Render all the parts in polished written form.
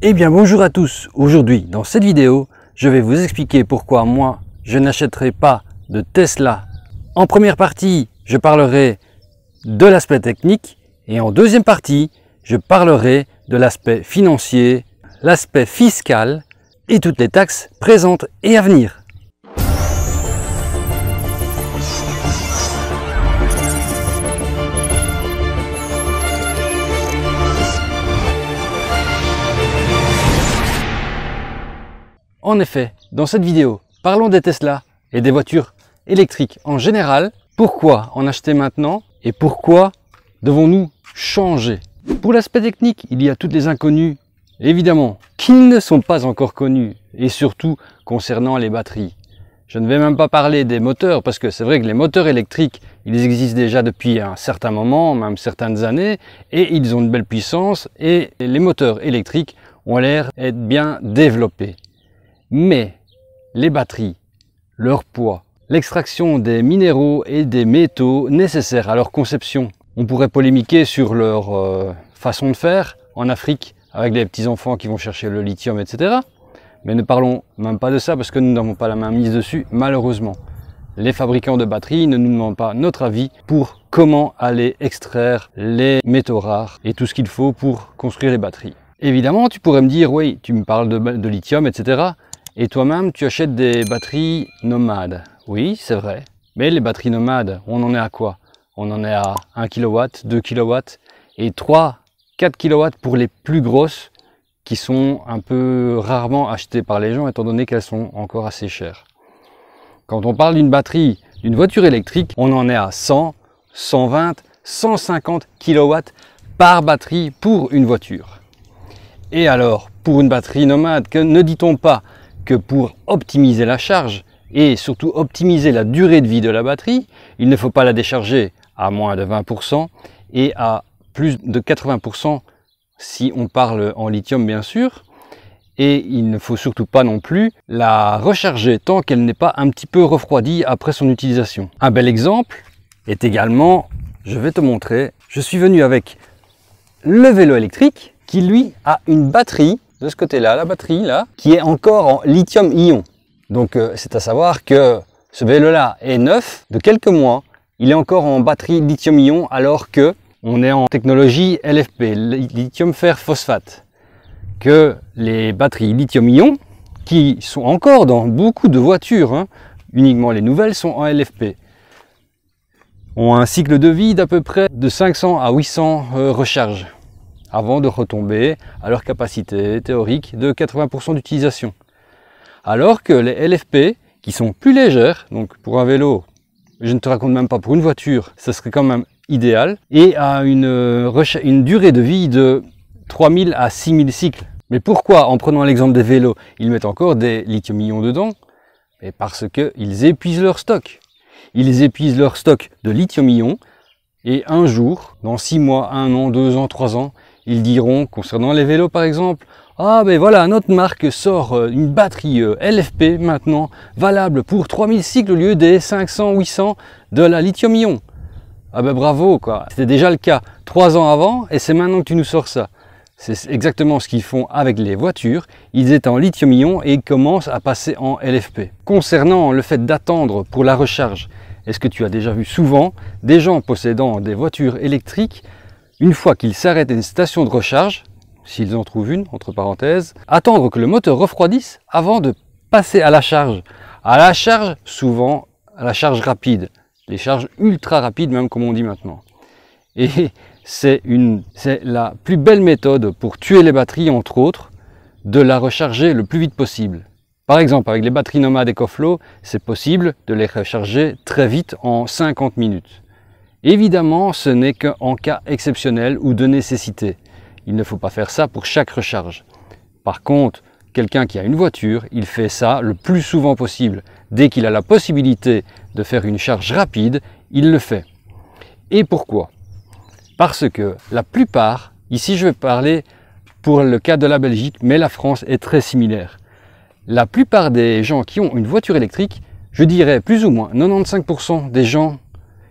Eh bien bonjour à tous, aujourd'hui dans cette vidéo je vais vous expliquer pourquoi moi je n'achèterai pas de Tesla. En première partie je parlerai de l'aspect technique et en deuxième partie je parlerai de l'aspect financier, l'aspect fiscal et toutes les taxes présentes et à venir. En effet, dans cette vidéo, parlons des Tesla et des voitures électriques en général. Pourquoi en acheter maintenant et pourquoi devons-nous changer? Pour l'aspect technique, il y a toutes les inconnues, évidemment, qui ne sont pas encore connues, et surtout concernant les batteries. Je ne vais même pas parler des moteurs, parce que c'est vrai que les moteurs électriques, ils existent déjà depuis un certain moment, même certaines années, et ils ont une belle puissance, et les moteurs électriques ont l'air d'être bien développés. Mais les batteries, leur poids, l'extraction des minéraux et des métaux nécessaires à leur conception, on pourrait polémiquer sur leur façon de faire en Afrique avec les petits enfants qui vont chercher le lithium, etc. Mais ne parlons même pas de ça parce que nous n'avons pas la main mise dessus, malheureusement. Les fabricants de batteries ne nous demandent pas notre avis pour comment aller extraire les métaux rares et tout ce qu'il faut pour construire les batteries. Évidemment, tu pourrais me dire, oui, tu me parles de lithium, etc. Et toi-même, tu achètes des batteries nomades. Oui, c'est vrai. Mais les batteries nomades, on en est à quoi? On en est à 1 kW, 2 kW et 3, 4 kW pour les plus grosses qui sont un peu rarement achetées par les gens étant donné qu'elles sont encore assez chères. Quand on parle d'une batterie, d'une voiture électrique, on en est à 100, 120, 150 kW par batterie pour une voiture. Et alors, pour une batterie nomade, ne dit-on pas que pour optimiser la charge et surtout optimiser la durée de vie de la batterie, il ne faut pas la décharger à moins de 20% et à plus de 80% si on parle en lithium bien sûr. Et il ne faut surtout pas non plus la recharger tant qu'elle n'est pas un petit peu refroidie après son utilisation. Un bel exemple est également, je vais te montrer, je suis venu avec le vélo électrique qui lui a une batterie de ce côté-là, la batterie là, qui est encore en lithium-ion. Donc c'est à savoir que ce vélo-là est neuf de quelques mois. Il est encore en batterie lithium-ion alors que on est en technologie LFP, lithium fer phosphate. Que les batteries lithium-ion, qui sont encore dans beaucoup de voitures, uniquement les nouvelles sont en LFP, ont un cycle de vie d'à peu près de 500 à 800 recharges, avant de retomber à leur capacité théorique de 80% d'utilisation. Alors que les LFP, qui sont plus légères, donc pour un vélo, je ne te raconte même pas pour une voiture, ce serait quand même idéal, et a une durée de vie de 3000 à 6000 cycles. Mais pourquoi, en prenant l'exemple des vélos, ils mettent encore des lithium-ion dedans? Et parce qu'ils épuisent leur stock. Ils épuisent leur stock de lithium-ion, et un jour, dans 6 mois, 1 an, 2 ans, 3 ans, ils diront, concernant les vélos par exemple, ah ben voilà, notre marque sort une batterie LFP maintenant, valable pour 3000 cycles au lieu des 500, 800 de la lithium-ion. Ah ben bravo quoi, c'était déjà le cas 3 ans avant et c'est maintenant que tu nous sors ça. C'est exactement ce qu'ils font avec les voitures, ils étaient en lithium-ion et ils commencent à passer en LFP. Concernant le fait d'attendre pour la recharge, est-ce que tu as déjà vu souvent des gens possédant des voitures électriques, une fois qu'ils s'arrêtent à une station de recharge, s'ils en trouvent une, entre parenthèses, attendre que le moteur refroidisse avant de passer à la charge. À la charge, souvent, à la charge rapide. Les charges ultra rapides, même comme on dit maintenant. Et c'est la plus belle méthode pour tuer les batteries, entre autres, de la recharger le plus vite possible. Par exemple, avec les batteries nomades EcoFlow, c'est possible de les recharger très vite en 50 minutes. Évidemment, ce n'est qu'en cas exceptionnel ou de nécessité. Il ne faut pas faire ça pour chaque recharge. Par contre, quelqu'un qui a une voiture, il fait ça le plus souvent possible. Dès qu'il a la possibilité de faire une charge rapide, il le fait. Et pourquoi? Parce que la plupart, ici je vais parler pour le cas de la Belgique, mais la France est très similaire. La plupart des gens qui ont une voiture électrique, je dirais plus ou moins 95% des gens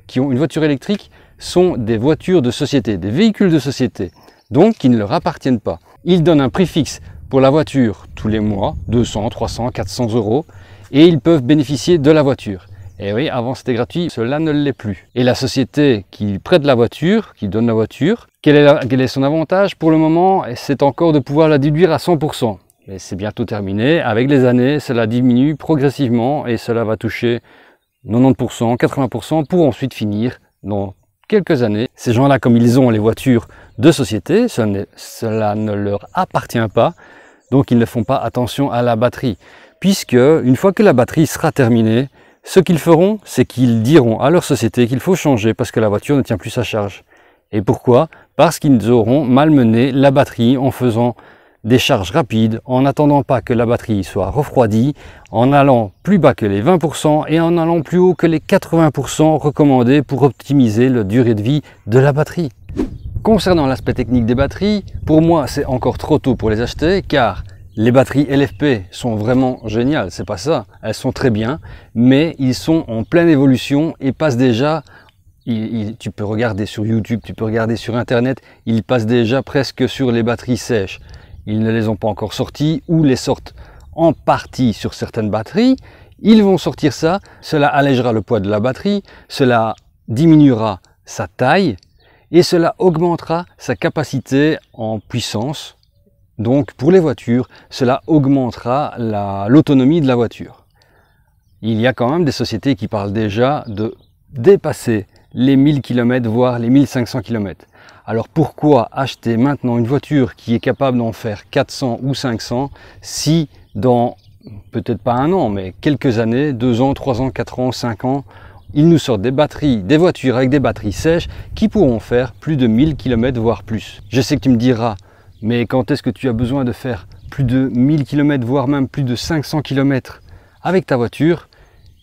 qui ont une voiture électrique sont des voitures de société, des véhicules de société, donc qui ne leur appartiennent pas. Ils donnent un prix fixe pour la voiture tous les mois, 200, 300, 400 euros, et ils peuvent bénéficier de la voiture. Et oui, avant c'était gratuit, cela ne l'est plus. Et la société qui prête la voiture, qui donne la voiture, quel est son avantage pour le moment? C'est encore de pouvoir la déduire à 100%. Mais c'est bientôt terminé. Avec les années, cela diminue progressivement et cela va toucher 90%, 80% pour ensuite finir dans quelques années. Ces gens-là, comme ils ont les voitures de société, cela ne leur appartient pas, donc ils ne font pas attention à la batterie. Puisque, une fois que la batterie sera terminée, ce qu'ils feront, c'est qu'ils diront à leur société qu'il faut changer parce que la voiture ne tient plus sa charge. Et pourquoi? Parce qu'ils auront malmené la batterie en faisant des charges rapides, en n'attendant pas que la batterie soit refroidie, en allant plus bas que les 20% et en allant plus haut que les 80% recommandés pour optimiser la durée de vie de la batterie. Concernant l'aspect technique des batteries, pour moi c'est encore trop tôt pour les acheter car les batteries LFP sont vraiment géniales, c'est pas ça, elles sont très bien, mais ils sont en pleine évolution et passent déjà, tu peux regarder sur YouTube, tu peux regarder sur Internet, ils passent déjà presque sur les batteries sèches. Ils ne les ont pas encore sortis ou les sortent en partie sur certaines batteries. Ils vont sortir ça, cela allégera le poids de la batterie, cela diminuera sa taille et cela augmentera sa capacité en puissance. Donc pour les voitures, cela augmentera l'autonomie de la voiture. Il y a quand même des sociétés qui parlent déjà de dépasser les 1000 km, voire les 1500 km. Alors pourquoi acheter maintenant une voiture qui est capable d'en faire 400 ou 500 si dans, peut-être pas un an, mais quelques années, 2 ans, 3 ans, 4 ans, 5 ans, ils nous sortent des batteries, des voitures avec des batteries sèches qui pourront faire plus de 1000 km, voire plus. Je sais que tu me diras, mais quand est-ce que tu as besoin de faire plus de 1000 km, voire même plus de 500 km avec ta voiture?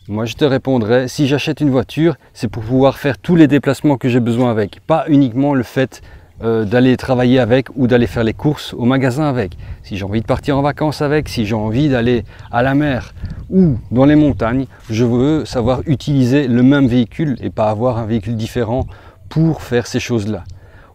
Moi je te répondrai, si j'achète une voiture, c'est pour pouvoir faire tous les déplacements que j'ai besoin avec. Pas uniquement le fait d'aller travailler avec ou d'aller faire les courses au magasin avec. Si j'ai envie de partir en vacances avec, si j'ai envie d'aller à la mer ou dans les montagnes, je veux savoir utiliser le même véhicule et pas avoir un véhicule différent pour faire ces choses-là.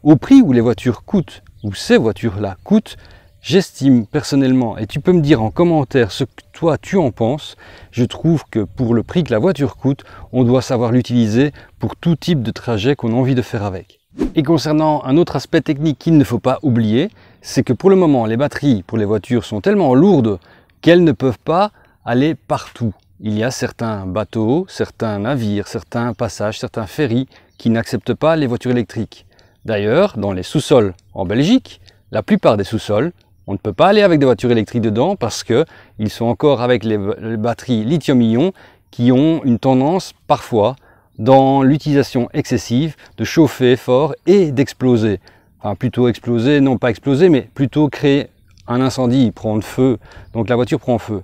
Au prix où les voitures coûtent, où ces voitures-là coûtent, j'estime personnellement, et tu peux me dire en commentaire ce que toi tu en penses, je trouve que pour le prix que la voiture coûte, on doit savoir l'utiliser pour tout type de trajet qu'on a envie de faire avec. Et concernant un autre aspect technique qu'il ne faut pas oublier, c'est que pour le moment, les batteries pour les voitures sont tellement lourdes qu'elles ne peuvent pas aller partout. Il y a certains bateaux, certains navires, certains passages, certains ferries qui n'acceptent pas les voitures électriques. D'ailleurs, dans les sous-sols en Belgique, la plupart des sous-sols, on ne peut pas aller avec des voitures électriques dedans parce qu'ils sont encore avec les batteries lithium-ion qui ont une tendance parfois dans l'utilisation excessive de chauffer fort et d'exploser. Enfin plutôt exploser, non pas exploser, mais plutôt créer un incendie, prendre feu, donc la voiture prend feu.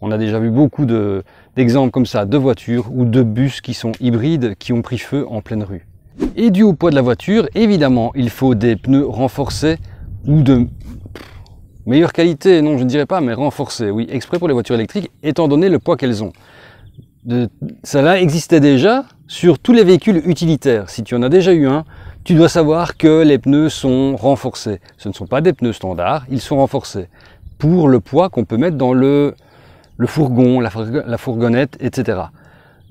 On a déjà vu beaucoup d'exemples comme ça de voitures ou de bus qui sont hybrides qui ont pris feu en pleine rue. Et dû au poids de la voiture, évidemment, il faut des pneus renforcés ou de meilleure qualité, non je ne dirais pas, mais renforcés, oui, exprès pour les voitures électriques, étant donné le poids qu'elles ont. Cela existait déjà sur tous les véhicules utilitaires. Si tu en as déjà eu un, tu dois savoir que les pneus sont renforcés. Ce ne sont pas des pneus standards, ils sont renforcés pour le poids qu'on peut mettre dans le fourgon, la fourgonnette, etc.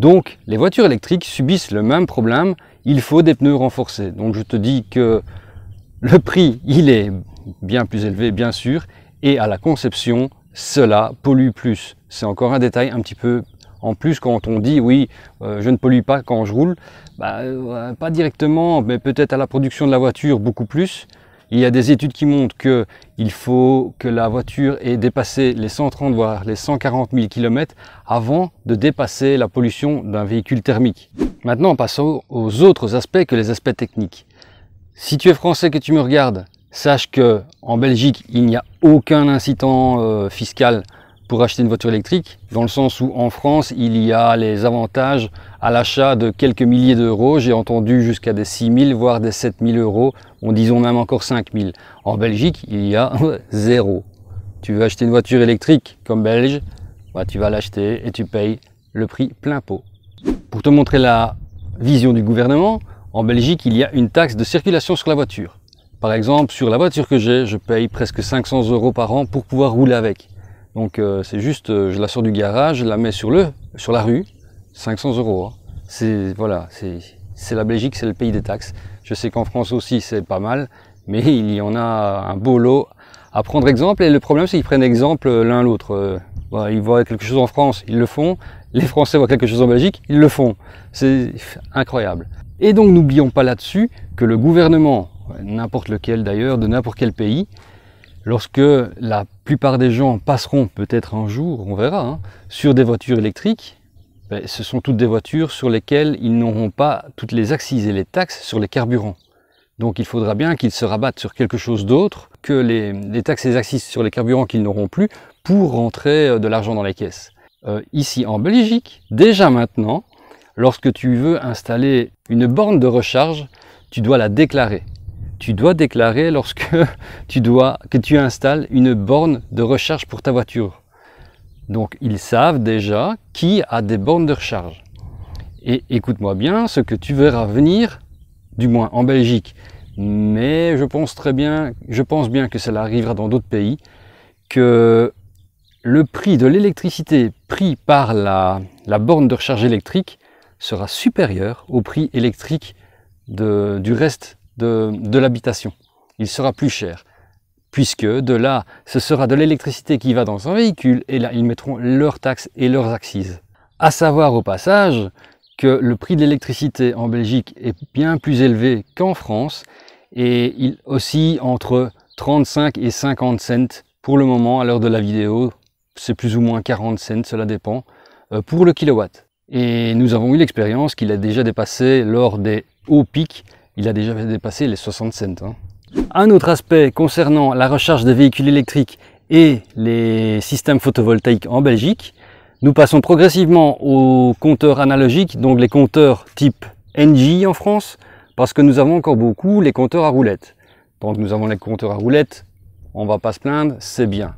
Donc les voitures électriques subissent le même problème, il faut des pneus renforcés. Donc je te dis que le prix, il est bien plus élevé, bien sûr, et à la conception, cela pollue plus. C'est encore un détail un petit peu en plus quand on dit oui, je ne pollue pas quand je roule. Pas directement, mais peut-être à la production de la voiture beaucoup plus. Il y a des études qui montrent qu'il faut que la voiture ait dépassé les 130 voire les 140 000 km avant de dépasser la pollution d'un véhicule thermique. Maintenant, passons aux autres aspects que les aspects techniques. Si tu es français que tu me regardes, sache que en Belgique, il n'y a aucun incitant fiscal pour acheter une voiture électrique, dans le sens où en France, il y a les avantages à l'achat de quelques milliers d'euros. J'ai entendu jusqu'à des 6 000, voire des 7 000 euros, on disons même encore 5 000. En Belgique, il y a zéro. Tu veux acheter une voiture électrique comme belge, tu vas l'acheter et tu payes le prix plein pot. Pour te montrer la vision du gouvernement, en Belgique, il y a une taxe de circulation sur la voiture. Par exemple, sur la voiture que j'ai, je paye presque 500 € par an pour pouvoir rouler avec. Donc c'est juste, je la sors du garage, je la mets sur la rue, 500 €. Hein. Voilà, c'est la Belgique, c'est le pays des taxes. Je sais qu'en France aussi c'est pas mal, mais il y en a un beau lot à prendre exemple. Et le problème, c'est qu'ils prennent exemple l'un l'autre. Ils voient quelque chose en France, ils le font. Les Français voient quelque chose en Belgique, ils le font. C'est incroyable. Et donc n'oublions pas là-dessus que le gouvernement, n'importe lequel d'ailleurs, de n'importe quel pays, lorsque la plupart des gens passeront peut-être un jour, on verra, hein, sur des voitures électriques, ce sont toutes des voitures sur lesquelles ils n'auront pas toutes les accises et les taxes sur les carburants. Donc il faudra bien qu'ils se rabattent sur quelque chose d'autre que les taxes et les accises sur les carburants qu'ils n'auront plus pour rentrer de l'argent dans les caisses. Ici en Belgique, déjà maintenant, lorsque tu veux installer une borne de recharge, tu dois la déclarer. Tu dois déclarer lorsque tu installes une borne de recharge pour ta voiture. Donc ils savent déjà qui a des bornes de recharge. Et écoute-moi bien, ce que tu verras venir, du moins en Belgique, mais je pense bien que cela arrivera dans d'autres pays, que le prix de l'électricité pris par la borne de recharge électrique sera supérieur au prix électrique du reste de l'habitation. Il sera plus cher, puisque de là, ce sera de l'électricité qui va dans un véhicule, et là, ils mettront leurs taxes et leurs accises. À savoir au passage que le prix de l'électricité en Belgique est bien plus élevé qu'en France, et il oscille entre 35 et 50 cents pour le moment, à l'heure de la vidéo. C'est plus ou moins 40 cents, cela dépend, pour le kilowatt. Et nous avons eu l'expérience qu'il a déjà dépassé lors des hauts pics, il a déjà dépassé les 60 cents. Hein. Un autre aspect concernant la recharge des véhicules électriques et les systèmes photovoltaïques en Belgique, nous passons progressivement aux compteurs analogiques, donc les compteurs type NG en France, parce que nous avons encore beaucoup les compteurs à roulettes. Tant que nous avons les compteurs à roulettes, on ne va pas se plaindre, c'est bien.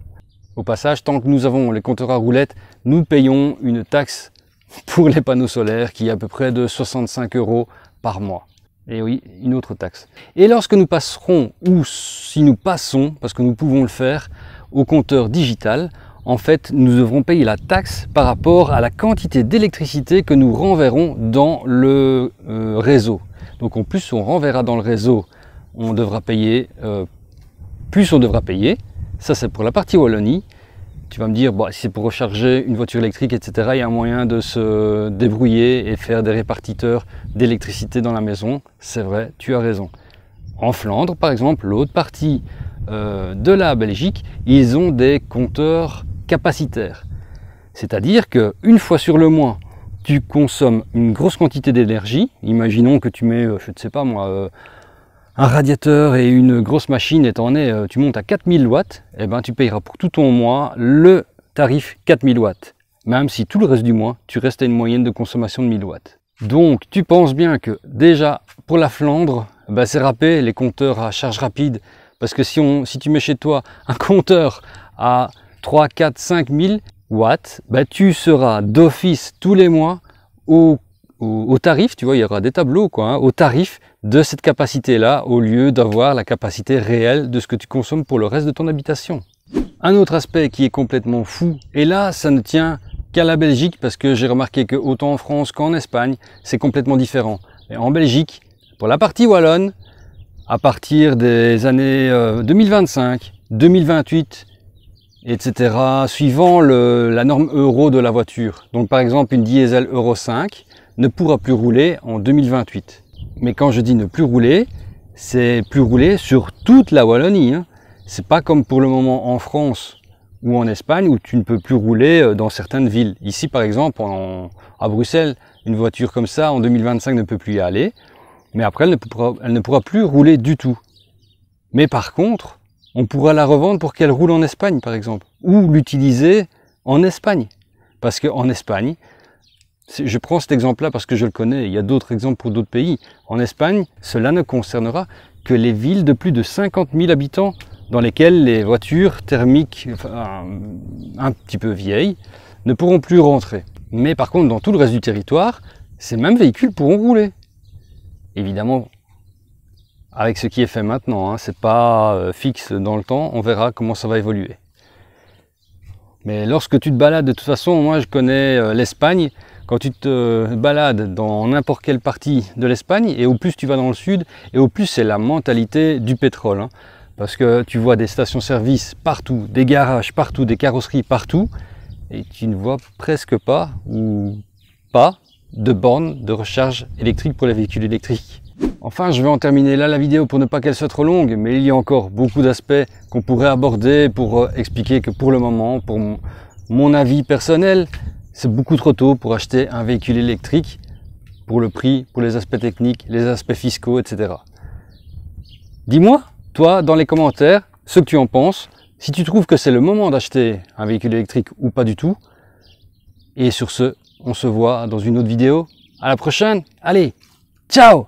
Au passage, tant que nous avons les compteurs à roulettes, nous payons une taxe pour les panneaux solaires qui est à peu près de 65 € par mois. Et oui, une autre taxe. Et lorsque nous passerons, ou si nous passons, parce que nous pouvons le faire, au compteur digital, en fait, nous devrons payer la taxe par rapport à la quantité d'électricité que nous renverrons dans le réseau. Donc en plus on renverra dans le réseau, on devra payer, plus on devra payer. Ça c'est pour la partie Wallonie. Tu vas me dire, bon, si c'est pour recharger une voiture électrique, etc., il y a un moyen de se débrouiller et faire des répartiteurs d'électricité dans la maison. C'est vrai, tu as raison. En Flandre, par exemple, l'autre partie de la Belgique, ils ont des compteurs capacitaires. C'est-à-dire qu'une fois sur le mois, tu consommes une grosse quantité d'énergie. Imaginons que tu mets, je ne sais pas moi, un radiateur et une grosse machine, et tu montes à 4000 watts, et ben tu payeras pour tout ton mois le tarif 4000 watts. Même si tout le reste du mois, tu restes à une moyenne de consommation de 1000 watts. Donc tu penses bien que déjà pour la Flandre, ben, c'est râpé les compteurs à charge rapide. Parce que si tu mets chez toi un compteur à 3, 4, 5 000 watts, ben, tu seras d'office tous les mois au tarif, tu vois, il y aura des tableaux, quoi, hein, au tarif de cette capacité-là, au lieu d'avoir la capacité réelle de ce que tu consommes pour le reste de ton habitation. Un autre aspect qui est complètement fou, et là, ça ne tient qu'à la Belgique, parce que j'ai remarqué que autant en France qu'en Espagne, c'est complètement différent. Et en Belgique, pour la partie wallonne, à partir des années 2025, 2028, etc., suivant la norme euro de la voiture. Donc par exemple, une diesel Euro 5 ne pourra plus rouler en 2028. Mais quand je dis ne plus rouler, c'est plus rouler sur toute la Wallonie. Hein. C'est pas comme pour le moment en France ou en Espagne où tu ne peux plus rouler dans certaines villes. Ici par exemple, à Bruxelles, une voiture comme ça en 2025 ne peut plus y aller. Mais après, elle ne pourra plus rouler du tout. Mais par contre, on pourra la revendre pour qu'elle roule en Espagne, par exemple. Ou l'utiliser en Espagne. Parce qu'en Espagne, je prends cet exemple-là parce que je le connais, il y a d'autres exemples pour d'autres pays. En Espagne, cela ne concernera que les villes de plus de 50 000 habitants dans lesquelles les voitures thermiques, enfin, un petit peu vieilles, ne pourront plus rentrer. Mais par contre, dans tout le reste du territoire, ces mêmes véhicules pourront rouler. Évidemment, avec ce qui est fait maintenant, hein. C'est pas fixe dans le temps, on verra comment ça va évoluer. Mais lorsque tu te balades, de toute façon, moi je connais l'Espagne, quand tu te balades dans n'importe quelle partie de l'Espagne, et au plus tu vas dans le sud, et au plus c'est la mentalité du pétrole, hein. Parce que tu vois des stations-service partout, des garages partout, des carrosseries partout, et tu ne vois presque pas, ou pas, de bornes de recharge électrique pour les véhicules électriques. Enfin, je vais en terminer là la vidéo pour ne pas qu'elle soit trop longue, mais il y a encore beaucoup d'aspects qu'on pourrait aborder pour expliquer que pour le moment, pour mon avis personnel, c'est beaucoup trop tôt pour acheter un véhicule électrique, pour le prix, pour les aspects techniques, les aspects fiscaux, etc. Dis-moi, toi, dans les commentaires, ce que tu en penses, si tu trouves que c'est le moment d'acheter un véhicule électrique ou pas du tout. Et sur ce, on se voit dans une autre vidéo. À la prochaine. Allez, ciao!